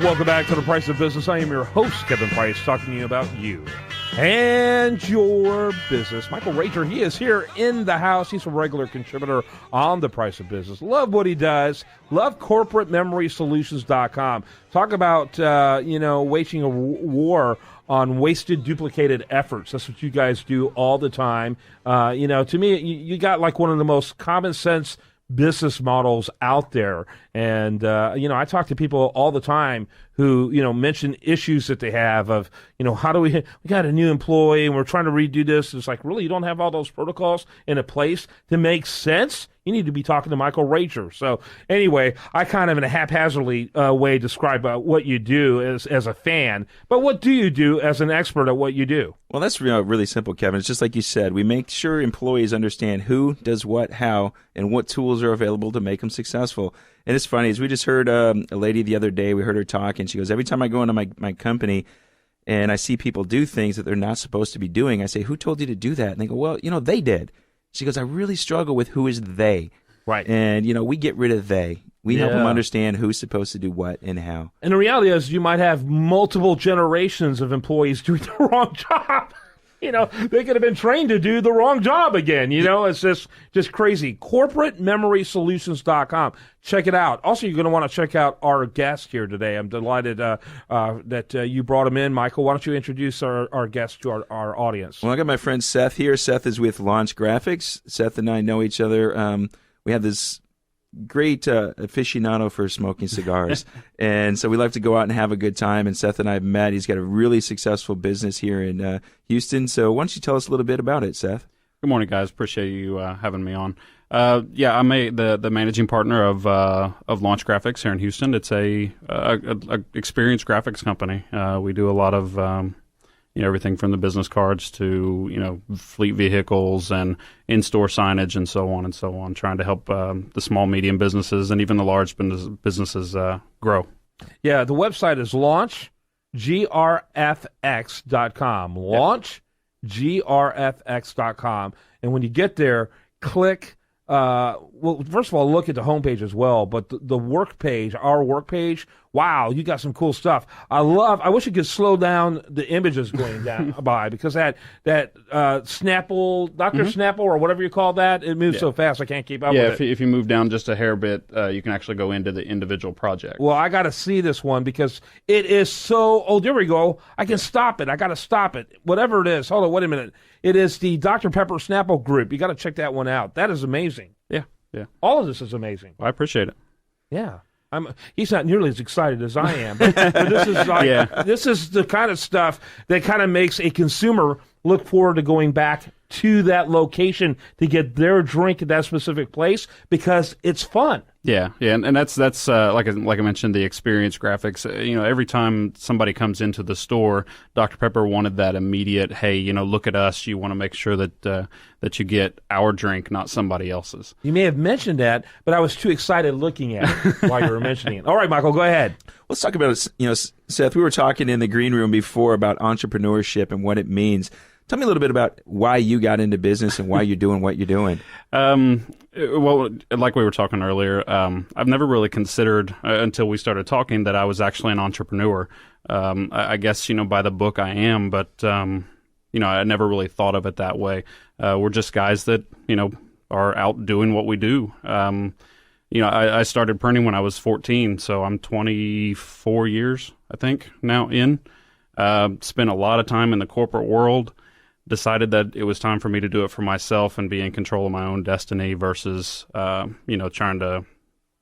Welcome back to The Price of Business. I am your host, Kevin Price, talking to you about you and your business. Michael Rager, he is here in the house. He's a regular contributor on The Price of Business. Love what he does. Love CorporateMemorySolutions.com. Talk about, waging a war on wasted, duplicated efforts. That's what you guys do all the time. To me, you got like one of the most common sense business models out there. And, I talk to people all the time who, mention issues that they have of, how do we got a new employee and we're trying to redo this. It's like, really, you don't have all those protocols in a place to make sense? You need to be talking to Michael Rager. So anyway, I kind of in a haphazardly way describe what you do as a fan. But what do you do as an expert at what you do? Well, that's really simple, Kevin. It's just like you said. We make sure employees understand who does what, how, and what tools are available to make them successful. And it's funny, as we just heard a lady the other day, we heard her talk, and she goes, every time I go into my company and I see people do things that they're not supposed to be doing, I say, who told you to do that? And they go, well, they did. She goes, I really struggle with who is they. Right. And, we get rid of they. We help them understand who's supposed to do what and how. And the reality is you might have multiple generations of employees doing the wrong job. They could have been trained to do the wrong job again. It's just crazy. CorporateMemorySolutions.com. Check it out. Also, you're going to want to check out our guest here today. I'm delighted that you brought him in. Michael, why don't you introduce our guest to our audience? Well, I got my friend Seth here. Seth is with Launch Graphics. Seth and I know each other. We have this great aficionado for smoking cigars. And so we like to go out and have a good time. And Seth and I have met. He's got a really successful business here in Houston. So why don't you tell us a little bit about it, Seth? Good morning, guys. Appreciate you having me on. I'm the managing partner of Launch Graphics here in Houston. It's a experienced graphics company. We do a lot of everything from the business cards to fleet vehicles and in-store signage and so on, trying to help the small, medium businesses and even the large businesses grow. Yeah, the website is launchgrfx.com. Launchgrfx.com. And when you get there, click. First of all, look at the homepage as well, but the work page, our work page, wow, you got some cool stuff. I wish you could slow down the images going down by, because that Snapple, Dr. Snapple or whatever you call that, it moves so fast I can't keep up with it. If you move down just a hair bit, you can actually go into the individual project. Well, I got to see this one because it is so, there we go. I can stop it. I got to stop it. Whatever it is. Hold on, wait a minute. It is the Dr. Pepper Snapple group. You got to check that one out. That is amazing. Yeah. All of this is amazing. Well, I appreciate it. Yeah. He's not nearly as excited as I am, but this is this is the kind of stuff that kind of makes a consumer look forward to going back to that location to get their drink at that specific place because it's fun. Yeah, and that's like I mentioned, the experience graphics. Every time somebody comes into the store, Dr. Pepper wanted that immediate, hey, look at us. You want to make sure that you get our drink, not somebody else's. You may have mentioned that, but I was too excited looking at it while you were mentioning it. All right, Michael, go ahead. Let's talk about it. Seth, we were talking in the green room before about entrepreneurship and what it means. Tell me a little bit about why you got into business and why you're doing what you're doing. Well, like we were talking earlier, I've never really considered until we started talking that I was actually an entrepreneur. I guess, by the book I am, but, I never really thought of it that way. We're just guys that, are out doing what we do. I started printing when I was 14, so I'm 24 years, I think, now in. Spent a lot of time in the corporate world. Decided that it was time for me to do it for myself and be in control of my own destiny versus, trying to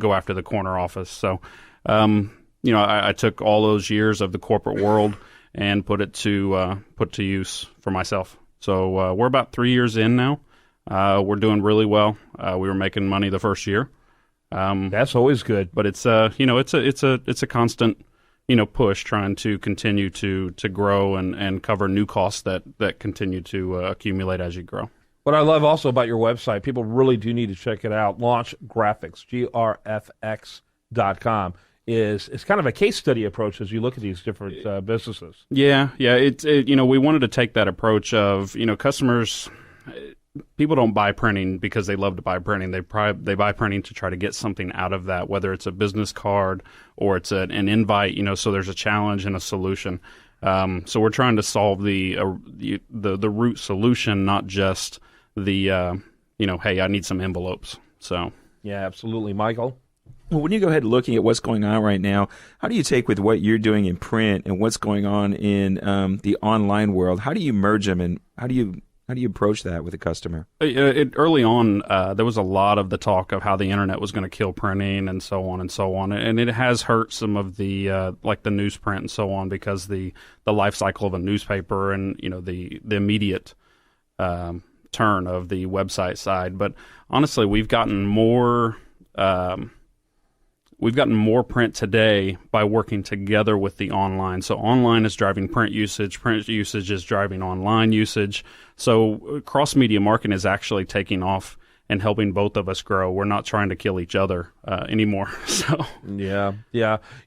go after the corner office. So, I took all those years of the corporate world and put to use for myself. So we're about 3 years in now. We're doing really well. We were making money the first year. That's always good. But it's a constant push trying to continue to grow and cover new costs that continue to accumulate as you grow. What I love also about your website, people really do need to check it out. Launch Graphics, grfx.com, is kind of a case study approach as you look at these different businesses. Yeah. We wanted to take that approach of, customers, people don't buy printing because they love to buy printing. They buy printing to try to get something out of that, whether it's a business card or it's an invite. So there's a challenge and a solution. So we're trying to solve the root solution, not just the hey, I need some envelopes. So Yeah, absolutely, Michael. Well, when you go ahead and looking at what's going on right now, how do you take with what you're doing in print and what's going on in the online world? How do you merge them, and how do you approach that with a customer? Early on, there was a lot of the talk of how the internet was going to kill printing and so on and so on, and it has hurt some of the like the newsprint and so on, because the life cycle of a newspaper and the immediate turn of the website side. But honestly, we've gotten more print today by working together with the online. So online is driving print usage is driving online usage. So cross-media marketing is actually taking off and helping both of us grow. We're not trying to kill each other anymore. So Yeah.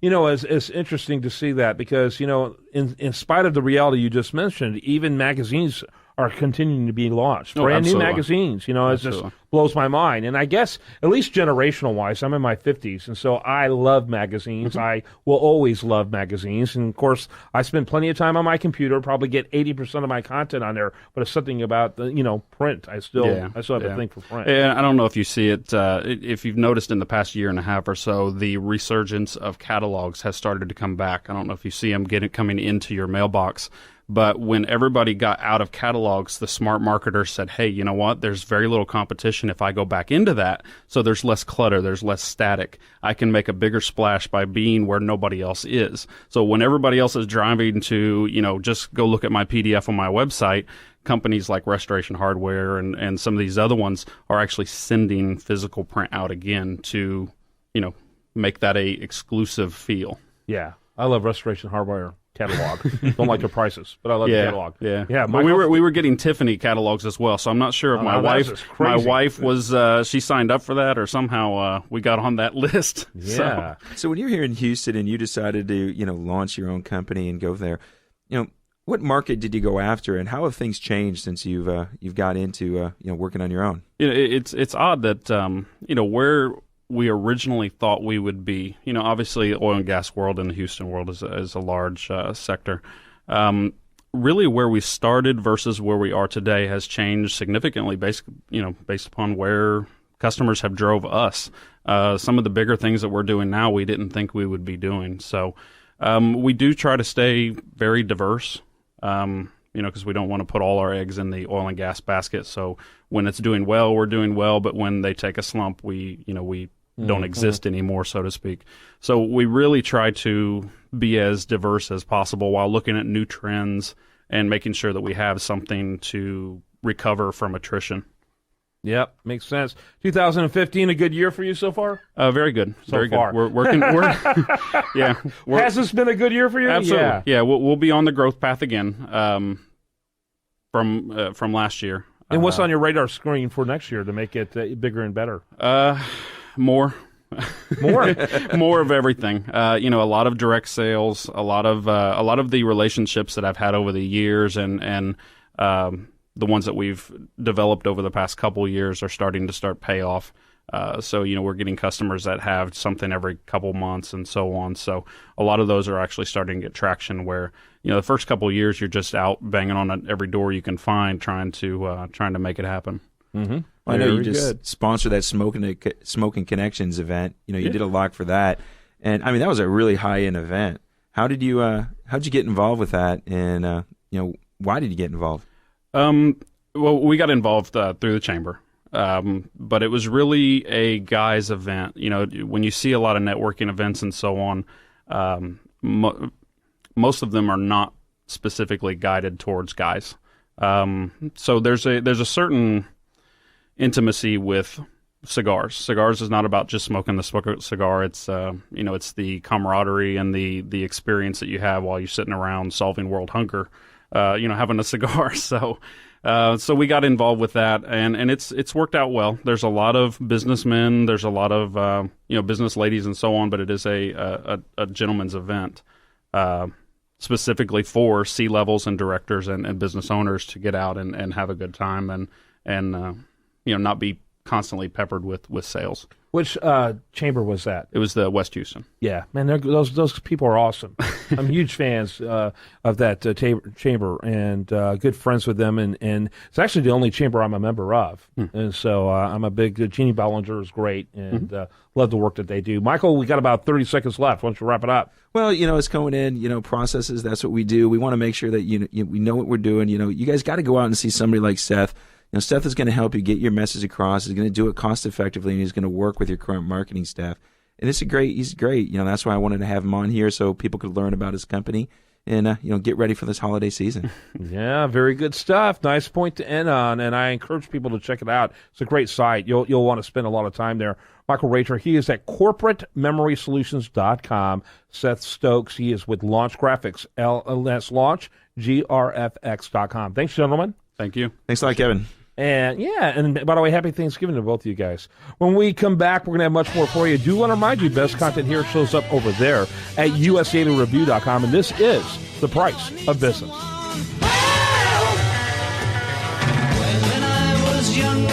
It's interesting to see that, because in spite of the reality you just mentioned, even magazines are continuing to be launched. Brand new magazines, it just blows my mind. And I guess, at least generational-wise, I'm in my 50s, and so I love magazines. Mm-hmm. I will always love magazines. And, of course, I spend plenty of time on my computer, probably get 80% of my content on there, but it's something about, print. I still have a thing for print. And I don't know if you see it, if you've noticed in the past year and a half or so, the resurgence of catalogs has started to come back. I don't know if you see them coming into your mailbox. But when everybody got out of catalogs, the smart marketers said, hey, you know what? There's very little competition if I go back into that. So there's less clutter. There's less static. I can make a bigger splash by being where nobody else is. So when everybody else is driving to, just go look at my PDF on my website, companies like Restoration Hardware and some of these other ones are actually sending physical print out again to, make that a exclusive feel. Yeah. I love Restoration Hardware catalog. Don't like their prices, but I love the catalog. Yeah. But we were getting Tiffany catalogs as well, so I'm not sure if my wife was she signed up for that, or somehow we got on that list. Yeah. So when you're here in Houston and you decided to launch your own company and go there, what market did you go after, and how have things changed since you've got into working on your own? It's odd that where we originally thought we would be. Obviously, the oil and gas world and the Houston world is a large sector. Really, where we started versus where we are today has changed significantly, based upon where customers have drove us. Some of the bigger things that we're doing now, we didn't think we would be doing. So we do try to stay very diverse. Because we don't want to put all our eggs in the oil and gas basket. So when it's doing well, we're doing well, but when they take a slump, we don't exist anymore, so to speak. So we really try to be as diverse as possible while looking at new trends and making sure that we have something to recover from attrition. Yep, makes sense. 2015, a good year for you so far? Very good. So far. Good. We're working. Has this been a good year for you? Absolutely. Yeah, we'll be on the growth path again from last year. And what's on your radar screen for next year to make it bigger and better? More of everything. A lot of direct sales, a lot of the relationships that I've had over the years, and the ones that we've developed over the past couple years are starting to pay off. So we're getting customers that have something every couple months and so on. So a lot of those are actually starting to get traction, where the first couple of years you're just out banging on every door you can find, trying to make it happen. Mm-hmm. I know you just sponsored that Smoking Connections event. You did a lot for that, and I mean that was a really high end event. How'd you get involved with that, and why did you get involved? Well, we got involved through the chamber. But it was really a guys event. When you see a lot of networking events and so on, most of them are not specifically guided towards guys. So there's a certain intimacy with cigars. Cigars is not about just smoking the cigar. It's it's the camaraderie and the experience that you have while you're sitting around solving world hunger. Having a cigar. So we got involved with that, and it's worked out well. There's a lot of businessmen, there's a lot of business ladies and so on, but it is a gentleman's event. specifically for C-levels and directors and business owners to get out and have a good time and not be constantly peppered with sales. Which chamber was that? It was the West Houston. Yeah, man, those people are awesome. I'm huge fans of that chamber and good friends with them. And it's actually the only chamber I'm a member of. And so I'm a big, Jeannie Ballinger is great and love the work that they do. Michael, we got about 30 seconds left. Why don't you wrap it up? Well, it's going in, processes, that's what we do. We want to make sure that we know what we're doing. You guys got to go out and see somebody like Seth. Seth is going to help you get your message across. He's going to do it cost effectively, and he's going to work with your current marketing staff. And he's great. That's why I wanted to have him on here so people could learn about his company and get ready for this holiday season. Yeah, very good stuff. Nice point to end on, and I encourage people to check it out. It's a great site. You'll want to spend a lot of time there. Michael Rager, he is at corporatememorysolutions.com. Seth Stokes, he is with Launch Graphics, LS Launch, grfx.com. Thanks, gentlemen. Thank you. Thanks a lot, Kevin. And by the way, happy Thanksgiving to both of you guys. When we come back, we're going to have much more for you. Do want to remind you, best content here shows up over there at usdailyreview.com, and this is The Price of Business. When I was young,